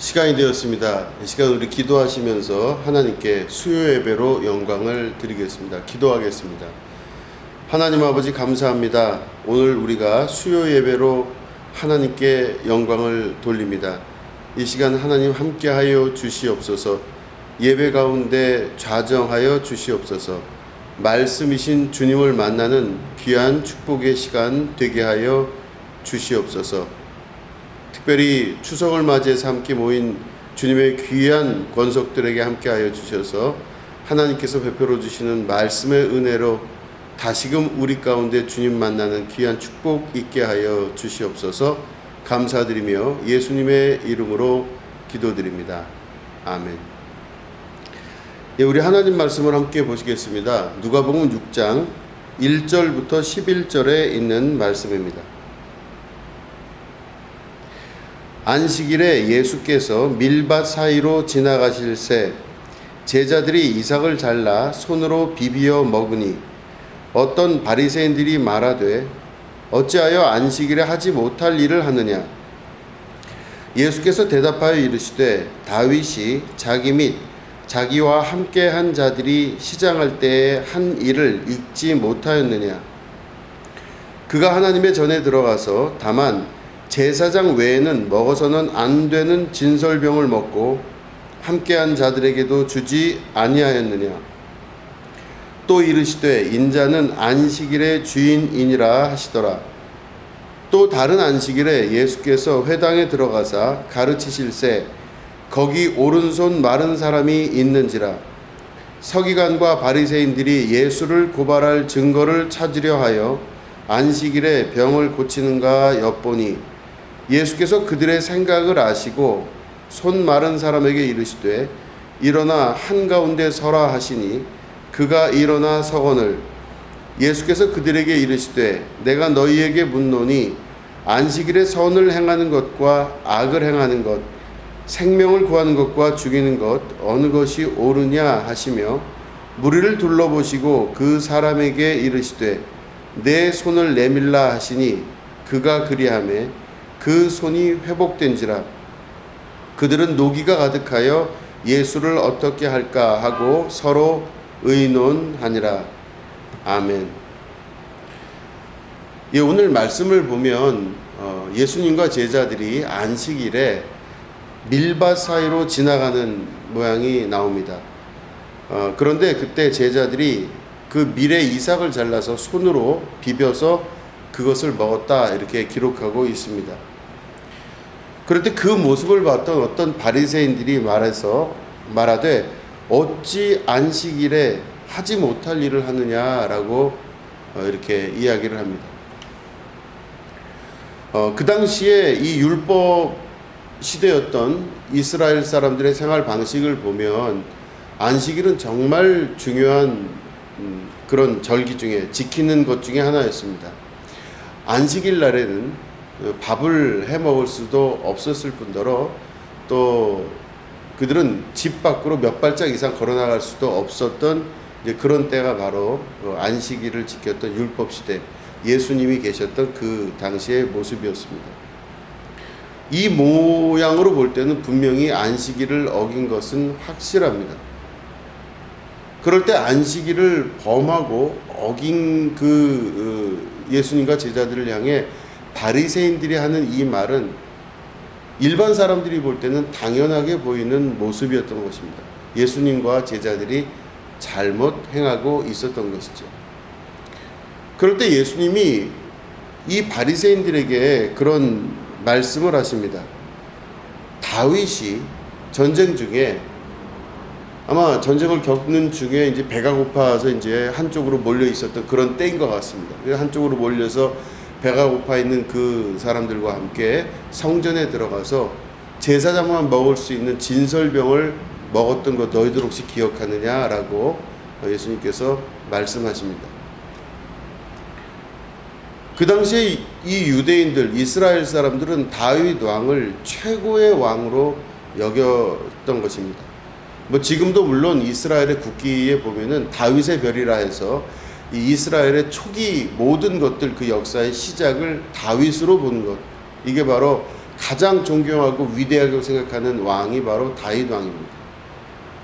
시간이 되었습니다. 이 시간 우리 기도하시면서 하나님께 수요 예배로 영광을 드리겠습니다. 기도하겠습니다. 하나님 아버지 감사합니다. 오늘 우리가 수요 예배로 하나님께 영광을 돌립니다. 이 시간 하나님 함께하여 주시옵소서. 예배 가운데 좌정하여 주시옵소서. 말씀이신 주님을 만나는 귀한 축복의 시간 되게 하여 주시옵소서. 특별히 추석을 맞이해서 함께 모인 주님의 귀한 권속들에게 함께하여 주셔서 하나님께서 베풀어 주시는 말씀의 은혜로 다시금 우리 가운데 주님 만나는 귀한 축복 있게 하여 주시옵소서. 감사드리며 예수님의 이름으로 기도드립니다. 아멘. 예, 우리 하나님 말씀을 함께 보시겠습니다. 누가복음 6장 1절부터 11절에 있는 말씀입니다. 안식일에 예수께서 밀밭 사이로 지나가실 새 제자들이 이삭을 잘라 손으로 비비어 먹으니 어떤 바리새인들이 말하되 어찌하여 안식일에 하지 못할 일을 하느냐. 예수께서 대답하여 이르시되 다윗이 자기 및 자기와 함께한 자들이 시장할 때에 한 일을 잊지 못하였느냐. 그가 하나님의 전에 들어가서 다만 제사장 외에는 먹어서는 안 되는 진설병을 먹고 함께한 자들에게도 주지 아니하였느냐. 또 이르시되 인자는 안식일의 주인이니라 하시더라. 또 다른 안식일에 예수께서 회당에 들어가사 가르치실새 거기 오른손 마른 사람이 있는지라. 서기관과 바리새인들이 예수를 고발할 증거를 찾으려 하여 안식일에 병을 고치는가 엿보니 예수께서 그들의 생각을 아시고 손 마른 사람에게 이르시되 일어나 한가운데 서라 하시니 그가 일어나 서거늘 예수께서 그들에게 이르시되 내가 너희에게 묻노니 안식일에 선을 행하는 것과 악을 행하는 것 생명을 구하는 것과 죽이는 것 어느 것이 옳으냐 하시며 무리를 둘러보시고 그 사람에게 이르시되 내 손을 내밀라 하시니 그가 그리하매 그 손이 회복된지라. 그들은 노기가 가득하여 예수를 어떻게 할까 하고 서로 의논하니라. 아멘. 예, 오늘 말씀을 보면 예수님과 제자들이 안식일에 밀밭 사이로 지나가는 모양이 나옵니다. 그런데 그때 제자들이 그 밀에 이삭을 잘라서 손으로 비벼서 그것을 먹었다 이렇게 기록하고 있습니다. 그런데 그 모습을 봤던 어떤 바리새인들이 말하되 어찌 안식일에 하지 못할 일을 하느냐라고 이렇게 이야기를 합니다. 그 당시에 이 율법 시대였던 이스라엘 사람들의 생활 방식을 보면 안식일은 정말 중요한 그런 절기 중에 지키는 것 중에 하나였습니다. 안식일 날에는 밥을 해 먹을 수도 없었을 뿐더러 또 그들은 집 밖으로 몇 발짝 이상 걸어 나갈 수도 없었던 그런 때가 바로 안식일을 지켰던 율법 시대, 예수님이 계셨던 그 당시의 모습이었습니다. 이 모양으로 볼 때는 분명히 안식일을 어긴 것은 확실합니다. 그럴 때 안식일을 범하고 어긴 그 예수님과 제자들을 향해 바리새인들이 하는 이 말은 일반 사람들이 볼 때는 당연하게 보이는 모습이었던 것입니다. 예수님과 제자들이 잘못 행하고 있었던 것이죠. 그럴 때 예수님이 이 바리새인들에게 그런 말씀을 하십니다. 다윗이 전쟁 중에 아마 전쟁을 겪는 중에 이제 배가 고파서 이제 한쪽으로 몰려 있었던 그런 때인 것 같습니다. 한쪽으로 몰려서 배가 고파 있는 그 사람들과 함께 성전에 들어가서 제사장만 먹을 수 있는 진설병을 먹었던 것 너희들 혹시 기억하느냐라고 예수님께서 말씀하십니다. 그 당시에 이 유대인들, 이스라엘 사람들은 다윗 왕을 최고의 왕으로 여겼던 것입니다. 지금도 물론 이스라엘의 국기에 보면은 다윗의 별이라 해서 이 이스라엘의 초기 모든 것들 그 역사의 시작을 다윗으로 보는 것, 이게 바로 가장 존경하고 위대하게 생각하는 왕이 바로 다윗 왕입니다.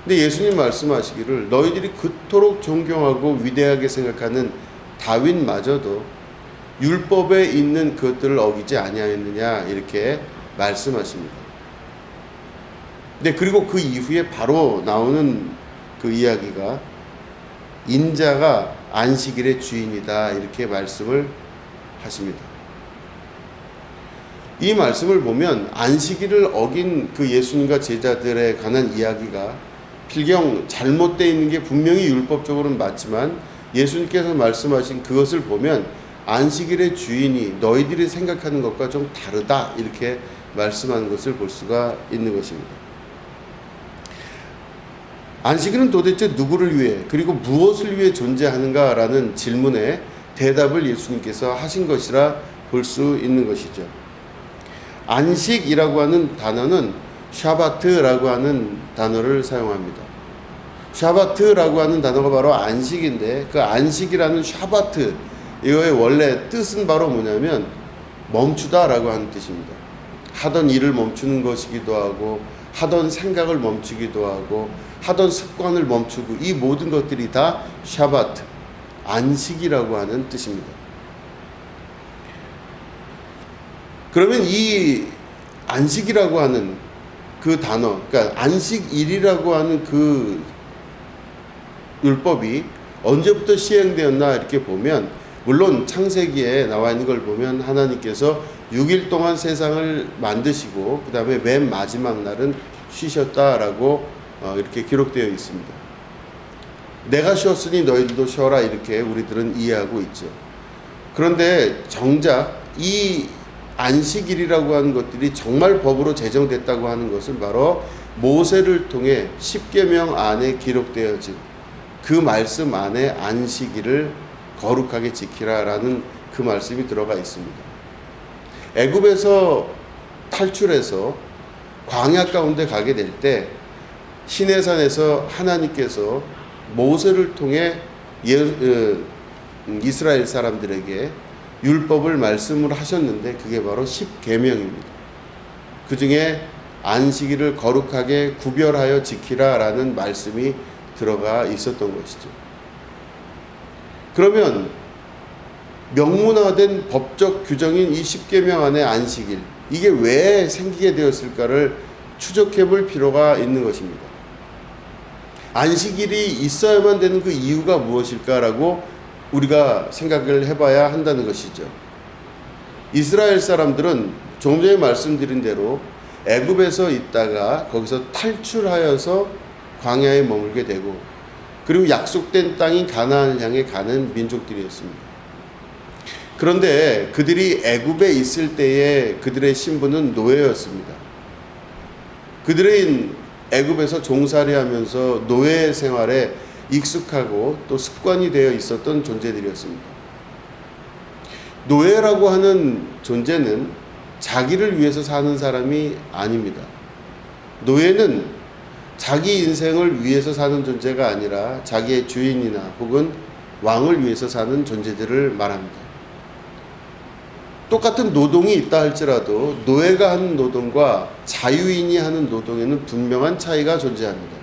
근데 예수님 말씀하시기를 너희들이 그토록 존경하고 위대하게 생각하는 다윗마저도 율법에 있는 그것들을 어기지 아니하였느냐 이렇게 말씀하십니다. 네, 그리고 그 이후에 바로 나오는 그 이야기가 인자가 안식일의 주인이다 이렇게 말씀을 하십니다. 이 말씀을 보면 안식일을 어긴 그 예수님과 제자들에 관한 이야기가 필경 잘못되어 있는 게 분명히 율법적으로는 맞지만 예수님께서 말씀하신 그것을 보면 안식일의 주인이 너희들이 생각하는 것과 좀 다르다 이렇게 말씀하는 것을 볼 수가 있는 것입니다. 안식일은 도대체 누구를 위해 그리고 무엇을 위해 존재하는가라는 질문에 대답을 예수님께서 하신 것이라 볼 수 있는 것이죠. 안식이라고 하는 단어는 샤바트라고 하는 단어를 사용합니다. 샤바트라고 하는 단어가 바로 안식인데 그 안식이라는 샤바트 이거의 원래 뜻은 바로 뭐냐면 멈추다라고 하는 뜻입니다. 하던 일을 멈추는 것이기도 하고 하던 생각을 멈추기도 하고 하던 습관을 멈추고 이 모든 것들이 다 샤바트, 안식이라고 하는 뜻입니다. 그러면 이 안식이라고 하는 그 단어, 그러니까 안식일이라고 하는 그 율법이 언제부터 시행되었나 이렇게 보면 물론 창세기에 나와 있는 걸 보면 하나님께서 6일 동안 세상을 만드시고 그 다음에 맨 마지막 날은 쉬셨다라고 이렇게 기록되어 있습니다. 내가 쉬었으니 너희들도 쉬어라 이렇게 우리들은 이해하고 있죠. 그런데 정작 이 안식일이라고 하는 것들이 정말 법으로 제정됐다고 하는 것은 바로 모세를 통해 십계명 안에 기록되어진 그 말씀 안에 안식일을 거룩하게 지키라라는 그 말씀이 들어가 있습니다. 애굽에서 탈출해서 광야 가운데 가게 될 때 시내산에서 하나님께서 모세를 통해 이스라엘 사람들에게 율법을 말씀을 하셨는데 그게 바로 십계명입니다. 그 중에 안식일을 거룩하게 구별하여 지키라라는 말씀이 들어가 있었던 것이죠. 그러면 명문화된 법적 규정인 이 십계명 안의 안식일 이게 왜 생기게 되었을까를 추적해 볼 필요가 있는 것입니다. 안식일이 있어야만 되는 그 이유가 무엇일까라고 우리가 생각을 해봐야 한다는 것이죠. 이스라엘 사람들은 좀 전에 말씀드린 대로 애굽에서 있다가 거기서 탈출하여서 광야에 머물게 되고 그리고 약속된 땅인 가나안을 향해 가는 민족들이었습니다. 그런데 그들이 애굽에 있을 때에 그들의 신분은 노예였습니다. 그들은 애굽에서 종살이하면서 노예 생활에 익숙하고 또 습관이 되어 있었던 존재들이었습니다. 노예라고 하는 존재는 자기를 위해서 사는 사람이 아닙니다. 노예는 자기 인생을 위해서 사는 존재가 아니라 자기의 주인이나 혹은 왕을 위해서 사는 존재들을 말합니다. 똑같은 노동이 있다 할지라도 노예가 하는 노동과 자유인이 하는 노동에는 분명한 차이가 존재합니다.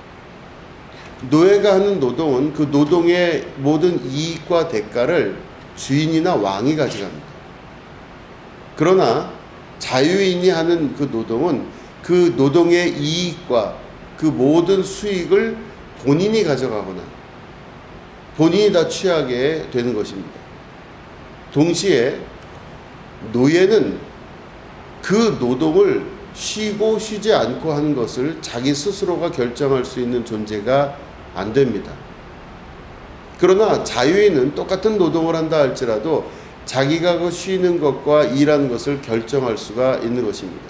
노예가 하는 노동은 그 노동의 모든 이익과 대가를 주인이나 왕이 가져갑니다. 그러나 자유인이 하는 그 노동은 그 노동의 이익과 그 모든 수익을 본인이 가져가거나 본인이 다 취하게 되는 것입니다. 동시에 노예는 그 노동을 쉬고 쉬지 않고 하는 것을 자기 스스로가 결정할 수 있는 존재가 안 됩니다. 그러나 자유인은 똑같은 노동을 한다 할지라도 자기가 그 쉬는 것과 일하는 것을 결정할 수가 있는 것입니다.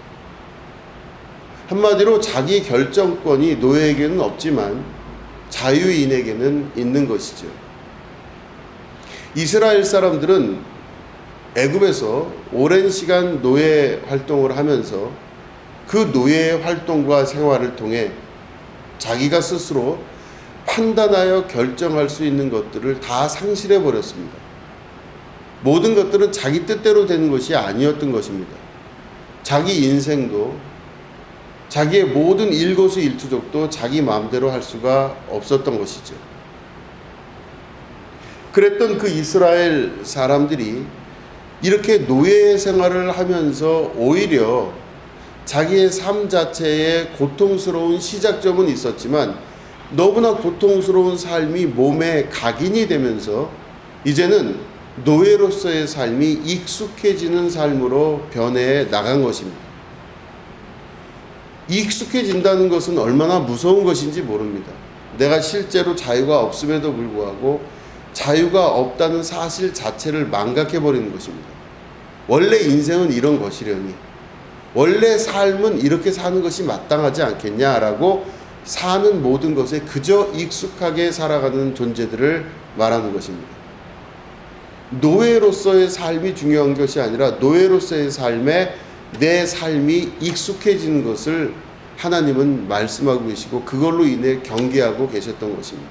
한마디로 자기 결정권이 노예에게는 없지만 자유인에게는 있는 것이죠. 이스라엘 사람들은 애굽에서 오랜 시간 노예 활동을 하면서 그 노예의 활동과 생활을 통해 자기가 스스로 판단하여 결정할 수 있는 것들을 다 상실해 버렸습니다. 모든 것들은 자기 뜻대로 되는 것이 아니었던 것입니다. 자기 인생도 자기의 모든 일거수일투족도 자기 마음대로 할 수가 없었던 것이죠. 그랬던 그 이스라엘 사람들이 이렇게 노예 생활을 하면서 오히려 자기의 삶 자체에 고통스러운 시작점은 있었지만 너무나 고통스러운 삶이 몸에 각인이 되면서 이제는 노예로서의 삶이 익숙해지는 삶으로 변해 나간 것입니다. 익숙해진다는 것은 얼마나 무서운 것인지 모릅니다. 내가 실제로 자유가 없음에도 불구하고 자유가 없다는 사실 자체를 망각해버리는 것입니다. 원래 인생은 이런 것이려니, 원래 삶은 이렇게 사는 것이 마땅하지 않겠냐라고 사는 모든 것에 그저 익숙하게 살아가는 존재들을 말하는 것입니다. 노예로서의 삶이 중요한 것이 아니라 노예로서의 삶에 내 삶이 익숙해지는 것을 하나님은 말씀하고 계시고 그걸로 인해 경계하고 계셨던 것입니다.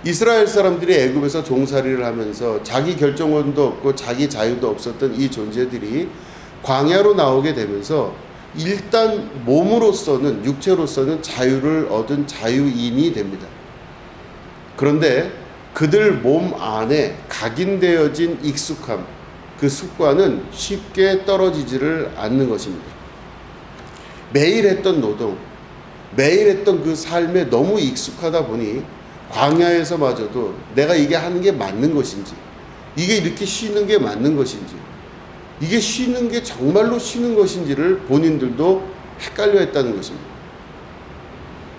이스라엘 사람들이 애굽에서 종살이를 하면서 자기 결정권도 없고 자기 자유도 없었던 이 존재들이 광야로 나오게 되면서 일단 몸으로서는, 육체로서는 자유를 얻은 자유인이 됩니다. 그런데 그들 몸 안에 각인되어진 익숙함, 그 습관은 쉽게 떨어지지를 않는 것입니다. 매일 했던 노동, 매일 했던 그 삶에 너무 익숙하다 보니 광야에서마저도 내가 이게 하는 게 맞는 것인지, 이게 이렇게 쉬는 게 맞는 것인지, 이게 쉬는 게 정말로 쉬는 것인지를 본인들도 헷갈려 했다는 것입니다.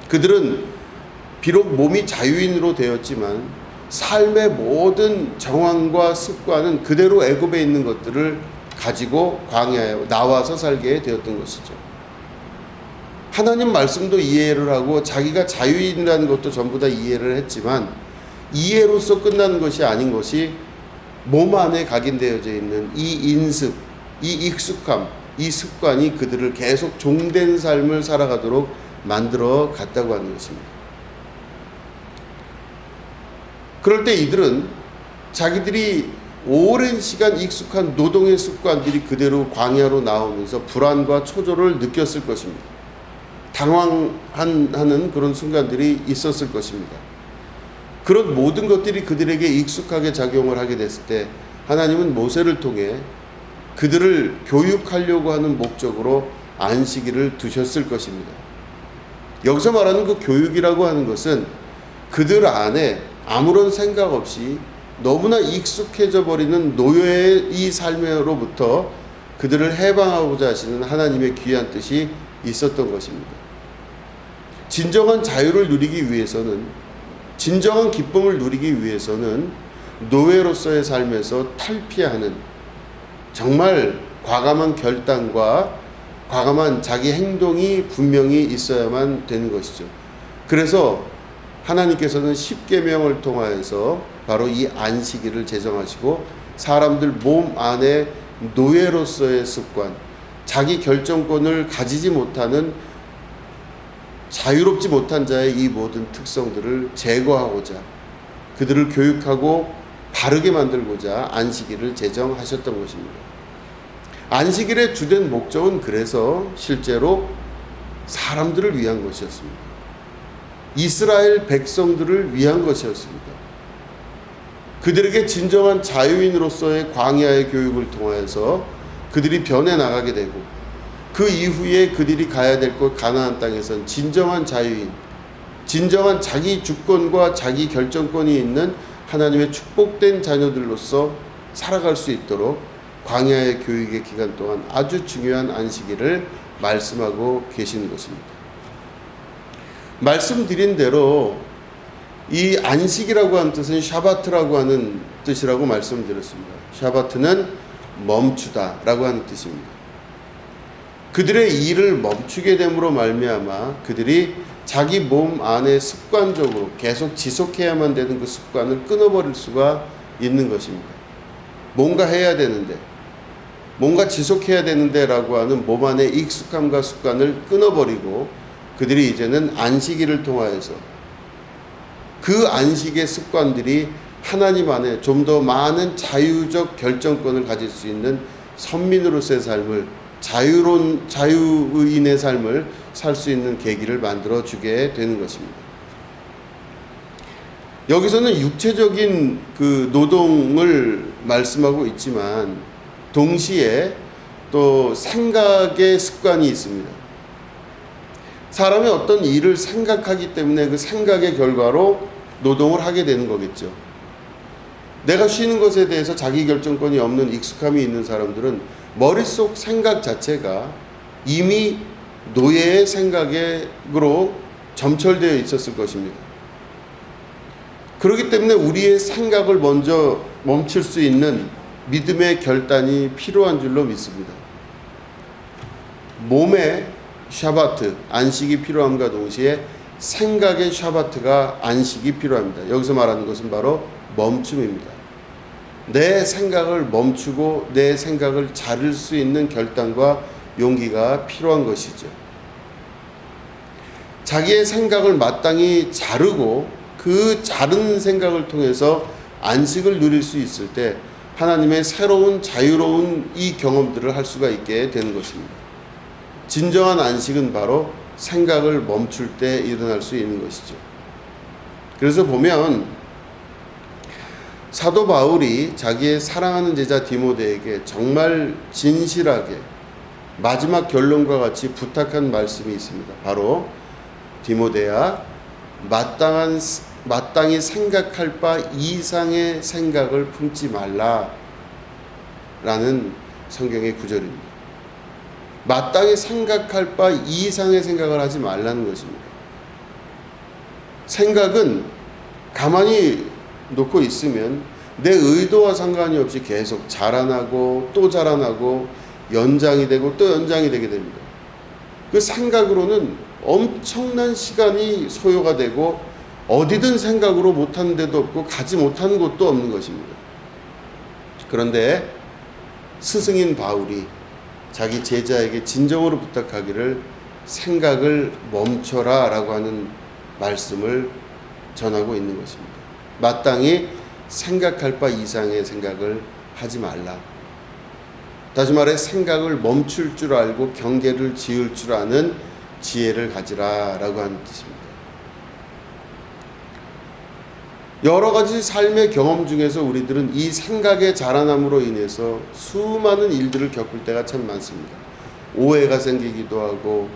그들은 비록 몸이 자유인으로 되었지만 삶의 모든 정황과 습관은 그대로 애굽에 있는 것들을 가지고 광야에 나와서 살게 되었던 것이죠. 하나님 말씀도 이해를 하고 자기가 자유인이라는 것도 전부 다 이해를 했지만 이해로서 끝나는 것이 아닌 것이 몸 안에 각인되어져 있는 이 인습, 이 익숙함, 이 습관이 그들을 계속 종된 삶을 살아가도록 만들어 갔다고 하는 것입니다. 그럴 때 이들은 자기들이 오랜 시간 익숙한 노동의 습관들이 그대로 광야로 나오면서 불안과 초조를 느꼈을 것입니다. 당황하는 그런 순간들이 있었을 것입니다. 그런 모든 것들이 그들에게 익숙하게 작용을 하게 됐을 때 하나님은 모세를 통해 그들을 교육하려고 하는 목적으로 안식일을 두셨을 것입니다. 여기서 말하는 그 교육이라고 하는 것은 그들 안에 아무런 생각 없이 너무나 익숙해져 버리는 노예의 이 삶으로부터 그들을 해방하고자 하시는 하나님의 귀한 뜻이 있었던 것입니다. 진정한 자유를 누리기 위해서는, 진정한 기쁨을 누리기 위해서는 노예로서의 삶에서 탈피하는 정말 과감한 결단과 과감한 자기 행동이 분명히 있어야만 되는 것이죠. 그래서 하나님께서는 십계명을 통하여서 바로 이 안식일을 제정하시고 사람들 몸 안에 노예로서의 습관, 자기 결정권을 가지지 못하는 자유롭지 못한 자의 이 모든 특성들을 제거하고자 그들을 교육하고 바르게 만들고자 안식일을 제정하셨던 것입니다. 안식일의 주된 목적은 그래서 실제로 사람들을 위한 것이었습니다. 이스라엘 백성들을 위한 것이었습니다. 그들에게 진정한 자유인으로서의 광야의 교육을 통하여서 그들이 변해 나가게 되고 그 이후에 그들이 가야 될 곳 가나안 땅에선 진정한 자유인, 진정한 자기 주권과 자기 결정권이 있는 하나님의 축복된 자녀들로서 살아갈 수 있도록 광야의 교육의 기간 동안 아주 중요한 안식일을 말씀하고 계시는 것입니다. 말씀드린 대로 이 안식이라고 하는 뜻은 샤바트라고 하는 뜻이라고 말씀드렸습니다. 샤바트는 멈추다 라고 하는 뜻입니다. 그들의 일을 멈추게 됨으로 말미암아 그들이 자기 몸 안에 습관적으로 계속 지속해야만 되는 그 습관을 끊어버릴 수가 있는 것입니다. 뭔가 해야 되는데, 뭔가 지속해야 되는데 라고 하는 몸 안의 익숙함과 습관을 끊어버리고 그들이 이제는 안식일을 통하여서 그 안식의 습관들이 하나님 안에 좀 더 많은 자유적 결정권을 가질 수 있는 선민으로서의 삶을, 자유의인의 삶을 살 수 있는 계기를 만들어 주게 되는 것입니다. 여기서는 육체적인 그 노동을 말씀하고 있지만 동시에 또 생각의 습관이 있습니다. 사람이 어떤 일을 생각하기 때문에 그 생각의 결과로 노동을 하게 되는 거겠죠. 내가 쉬는 것에 대해서 자기 결정권이 없는 익숙함이 있는 사람들은 머릿속 생각 자체가 이미 노예의 생각으로 점철되어 있었을 것입니다. 그렇기 때문에 우리의 생각을 먼저 멈출 수 있는 믿음의 결단이 필요한 줄로 믿습니다. 몸의 샤바트, 안식이 필요함과 동시에 생각의 샤바트가, 안식이 필요합니다. 여기서 말하는 것은 바로 멈춤입니다. 내 생각을 멈추고 내 생각을 자를 수 있는 결단과 용기가 필요한 것이죠. 자기의 생각을 마땅히 자르고 그 자른 생각을 통해서 안식을 누릴 수 있을 때 하나님의 새로운 자유로운 이 경험들을 할 수가 있게 되는 것입니다. 진정한 안식은 바로 생각을 멈출 때 일어날 수 있는 것이죠. 그래서 보면 사도 바울이 자기의 사랑하는 제자 디모데에게 정말 진실하게 마지막 결론과 같이 부탁한 말씀이 있습니다. 바로 디모데야, 마땅히 생각할 바 이상의 생각을 품지 말라 라는 성경의 구절입니다. 마땅히 생각할 바 이상의 생각을 하지 말라는 것입니다. 생각은 가만히 놓고 있으면 내 의도와 상관이 없이 계속 자라나고 또 자라나고 연장이 되고 또 연장이 되게 됩니다. 그 생각으로는 엄청난 시간이 소요가 되고 어디든 생각으로 못하는 데도 없고 가지 못하는 곳도 없는 것입니다. 그런데 스승인 바울이 자기 제자에게 진정으로 부탁하기를 생각을 멈춰라 라고 하는 말씀을 전하고 있는 것입니다. 마땅히 생각할 바 이상의 생각을 하지 말라. 다시 말해 생각을 멈출 줄 알고 경계를 지을 줄 아는 지혜를 가지라 라고 하는 뜻입니다. 여러 가지 삶의 경험 중에서 우리들은 이 생각의 자라남으로 인해서 수많은 일들을 겪을 때가 참 많습니다. 오해가 생기기도 하고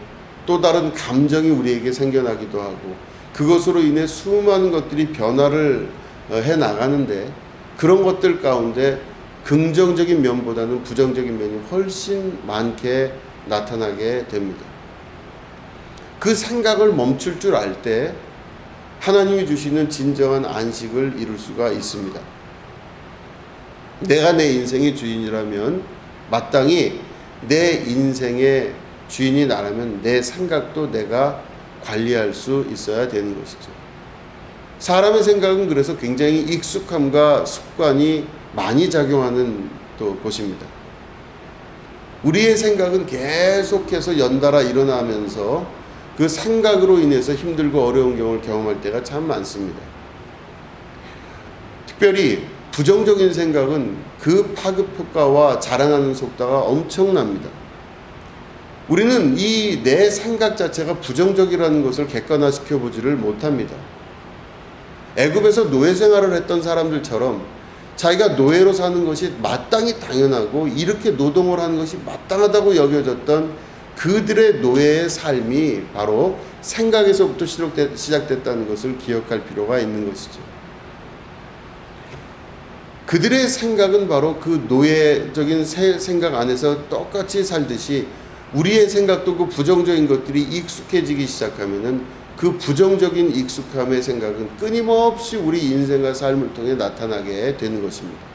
또 다른 감정이 우리에게 생겨나기도 하고 그것으로 인해 수많은 것들이 변화를 해 나가는데 그런 것들 가운데 긍정적인 면보다는 부정적인 면이 훨씬 많게 나타나게 됩니다. 그 생각을 멈출 줄 알 때 하나님이 주시는 진정한 안식을 이룰 수가 있습니다. 내가 내 인생의 주인이라면 마땅히 내 인생의 주인이 나라면 내 생각도 내가 관리할 수 있어야 되는 것이죠. 사람의 생각은 그래서 굉장히 익숙함과 습관이 많이 작용하는 또 곳입니다. 우리의 생각은 계속해서 연달아 일어나면서 그 생각으로 인해서 힘들고 어려운 경우를 경험할 때가 참 많습니다. 특별히 부정적인 생각은 그 파급 효과와 자라나는 속도가 엄청납니다. 우리는 이 내 생각 자체가 부정적이라는 것을 객관화시켜 보지를 못합니다. 애굽에서 노예 생활을 했던 사람들처럼 자기가 노예로 사는 것이 마땅히 당연하고 이렇게 노동을 하는 것이 마땅하다고 여겨졌던 그들의 노예의 삶이 바로 생각에서부터 시작됐다는 것을 기억할 필요가 있는 것이죠. 그들의 생각은 바로 그 노예적인 생각 안에서 똑같이 살듯이 우리의 생각도 그 부정적인 것들이 익숙해지기 시작하면은 그 부정적인 익숙함의 생각은 끊임없이 우리 인생과 삶을 통해 나타나게 되는 것입니다.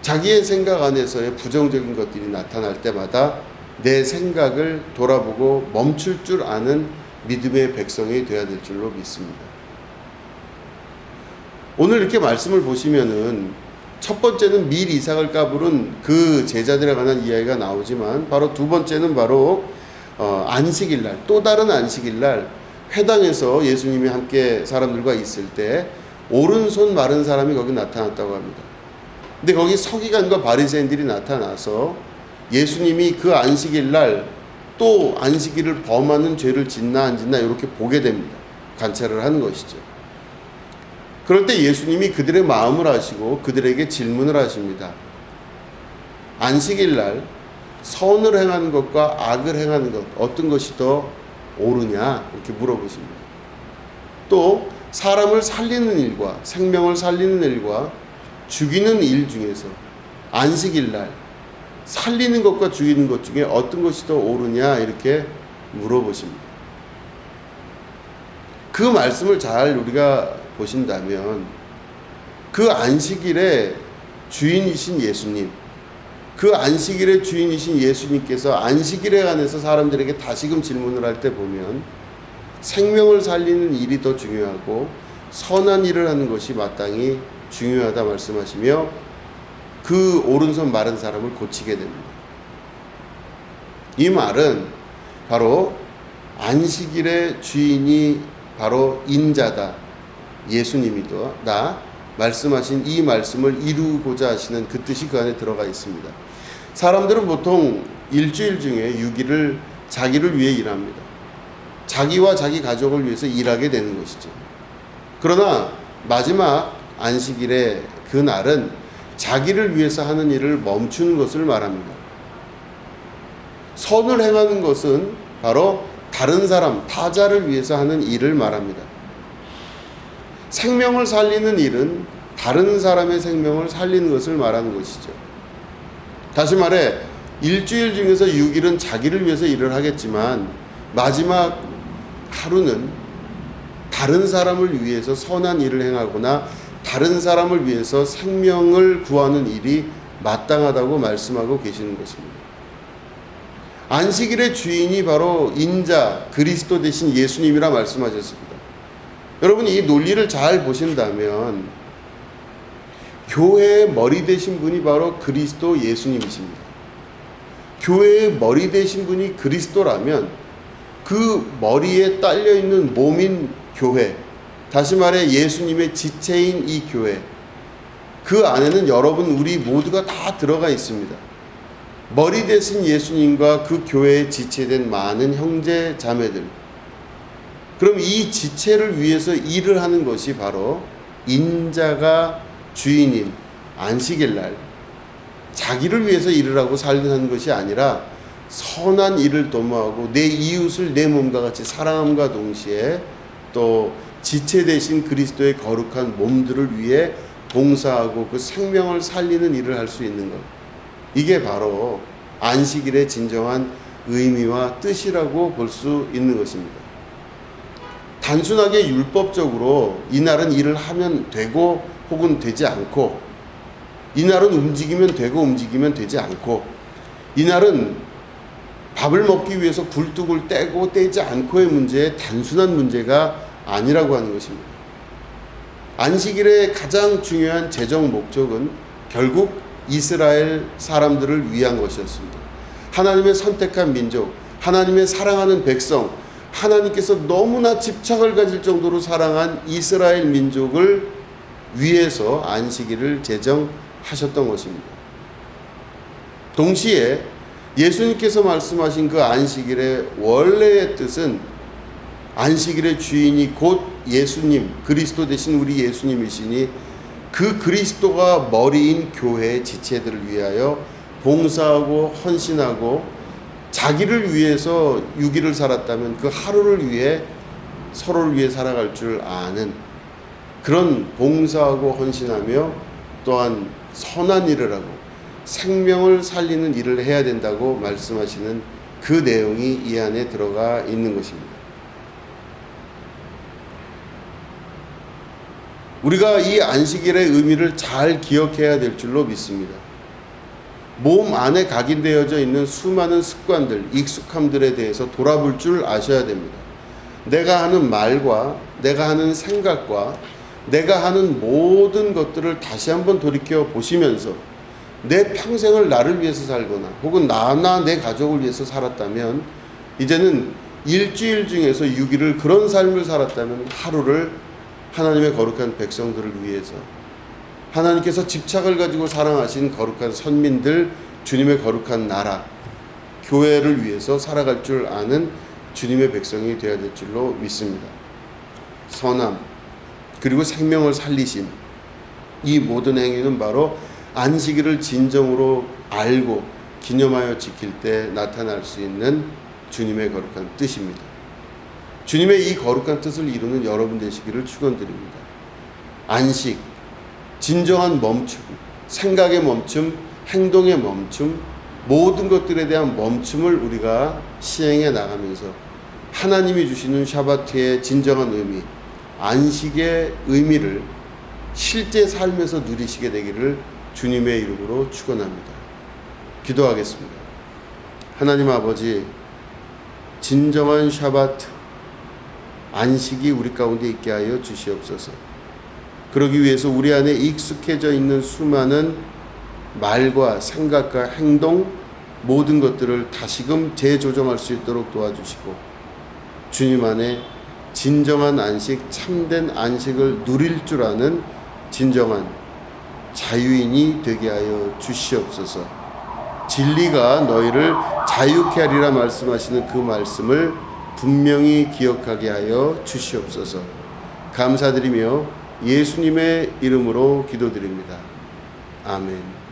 자기의 생각 안에서의 부정적인 것들이 나타날 때마다 내 생각을 돌아보고 멈출 줄 아는 믿음의 백성이 되어야 될 줄로 믿습니다. 오늘 이렇게 말씀을 보시면은 첫 번째는 밀 이삭을 까부른 그 제자들에 관한 이야기가 나오지만 바로 두 번째는 바로 안식일날, 또 다른 안식일날 회당에서 예수님이 함께 사람들과 있을 때 오른손 마른 사람이 거기 나타났다고 합니다. 근데 거기 서기관과 바리새인들이 나타나서 예수님이 그 안식일 날 또 안식일을 범하는 죄를 짓나 안 짓나 이렇게 보게 됩니다. 관찰을 하는 것이죠. 그럴 때 예수님이 그들의 마음을 아시고 그들에게 질문을 하십니다. 안식일 날 선을 행하는 것과 악을 행하는 것 어떤 것이 더 옳으냐 이렇게 물어보십니다. 또 사람을 살리는 일과 생명을 살리는 일과 죽이는 일 중에서 안식일 날 살리는 것과 죽이는 것 중에 어떤 것이 더 옳으냐 이렇게 물어보십니다. 그 말씀을 잘 우리가 보신다면 그 안식일의 주인이신 예수님, 그 안식일의 주인이신 예수님께서 안식일에 관해서 사람들에게 다시금 질문을 할 때 보면 생명을 살리는 일이 더 중요하고 선한 일을 하는 것이 마땅히 중요하다 말씀하시며 그 오른손 마른 사람을 고치게 됩니다. 이 말은 바로 안식일의 주인이 바로 인자다, 예수님이다 말씀하신 이 말씀을 이루고자 하시는 그 뜻이 그 안에 들어가 있습니다. 사람들은 보통 일주일 중에 6일을 자기를 위해 일합니다. 자기와 자기 가족을 위해서 일하게 되는 것이죠. 그러나 마지막 안식일의 그 날은 자기를 위해서 하는 일을 멈추는 것을 말합니다. 선을 행하는 것은 바로 다른 사람, 타자를 위해서 하는 일을 말합니다. 생명을 살리는 일은 다른 사람의 생명을 살리는 것을 말하는 것이죠. 다시 말해 일주일 중에서 6일은 자기를 위해서 일을 하겠지만 마지막 하루는 다른 사람을 위해서 선한 일을 행하거나 다른 사람을 위해서 생명을 구하는 일이 마땅하다고 말씀하고 계시는 것입니다. 안식일의 주인이 바로 인자 그리스도 되신 예수님이라 말씀하셨습니다. 여러분 이 논리를 잘 보신다면 교회의 머리 되신 분이 바로 그리스도 예수님이십니다. 교회의 머리 되신 분이 그리스도라면 그 머리에 딸려있는 몸인 교회, 다시 말해 예수님의 지체인 이 교회, 그 안에는 여러분 우리 모두가 다 들어가 있습니다. 머리 되신 예수님과 그 교회에 지체된 많은 형제 자매들, 그럼 이 지체를 위해서 일을 하는 것이 바로 인자가 주인인 안식일 날 자기를 위해서 일을 하고 살는 것이 아니라 선한 일을 도모하고 내 이웃을 내 몸과 같이 사랑함과 동시에 또 지체 되신 그리스도의 거룩한 몸들을 위해 봉사하고 그 생명을 살리는 일을 할 수 있는 것, 이게 바로 안식일의 진정한 의미와 뜻이라고 볼 수 있는 것입니다. 단순하게 율법적으로 이날은 일을 하면 되고 혹은 되지 않고, 이날은 움직이면 되고 움직이면 되지 않고, 이날은 밥을 먹기 위해서 굴뚝을 떼고 떼지 않고의 문제에 단순한 문제가 아니라고 하는 것입니다. 안식일의 가장 중요한 재정 목적은 결국 이스라엘 사람들을 위한 것이었습니다. 하나님의 선택한 민족, 하나님의 사랑하는 백성, 하나님께서 너무나 집착을 가질 정도로 사랑한 이스라엘 민족을 위해서 안식일을 제정하셨던 것입니다. 동시에 예수님께서 말씀하신 그 안식일의 원래의 뜻은 안식일의 주인이 곧 예수님, 그리스도 되신 우리 예수님이시니 그 그리스도가 머리인 교회의 지체들을 위하여 봉사하고 헌신하고 자기를 위해서 6일을 살았다면 그 하루를 위해 서로를 위해 살아갈 줄 아는 그런 봉사하고 헌신하며 또한 선한 일을 하고 생명을 살리는 일을 해야 된다고 말씀하시는 그 내용이 이 안에 들어가 있는 것입니다. 우리가 이 안식일의 의미를 잘 기억해야 될 줄로 믿습니다. 몸 안에 각인되어져 있는 수많은 습관들, 익숙함들에 대해서 돌아볼 줄 아셔야 됩니다. 내가 하는 말과 내가 하는 생각과 내가 하는 모든 것들을 다시 한번 돌이켜 보시면서 내 평생을 나를 위해서 살거나 혹은 나나 내 가족을 위해서 살았다면 이제는 일주일 중에서 6일을 그런 삶을 살았다면 하루를 하나님의 거룩한 백성들을 위해서 하나님께서 집착을 가지고 사랑하신 거룩한 선민들, 주님의 거룩한 나라, 교회를 위해서 살아갈 줄 아는 주님의 백성이 되어야 될 줄로 믿습니다. 선함, 그리고 생명을 살리심, 이 모든 행위는 바로 안식일을 진정으로 알고 기념하여 지킬 때 나타날 수 있는 주님의 거룩한 뜻입니다. 주님의 이 거룩한 뜻을 이루는 여러분 되시기를 축원드립니다. 안식, 진정한 멈춤, 생각의 멈춤, 행동의 멈춤, 모든 것들에 대한 멈춤을 우리가 시행해 나가면서 하나님이 주시는 샤바트의 진정한 의미, 안식의 의미를 실제 삶에서 누리시게 되기를 주님의 이름으로 축원합니다. 기도하겠습니다. 하나님 아버지, 진정한 샤바트, 안식이 우리 가운데 있게 하여 주시옵소서. 그러기 위해서 우리 안에 익숙해져 있는 수많은 말과 생각과 행동, 모든 것들을 다시금 재조정할 수 있도록 도와주시고 주님 안에 진정한 안식, 참된 안식을 누릴 줄 아는 진정한 자유인이 되게 하여 주시옵소서. 진리가 너희를 자유케 하리라 말씀하시는 그 말씀을 분명히 기억하게 하여 주시옵소서. 감사드리며 예수님의 이름으로 기도드립니다. 아멘.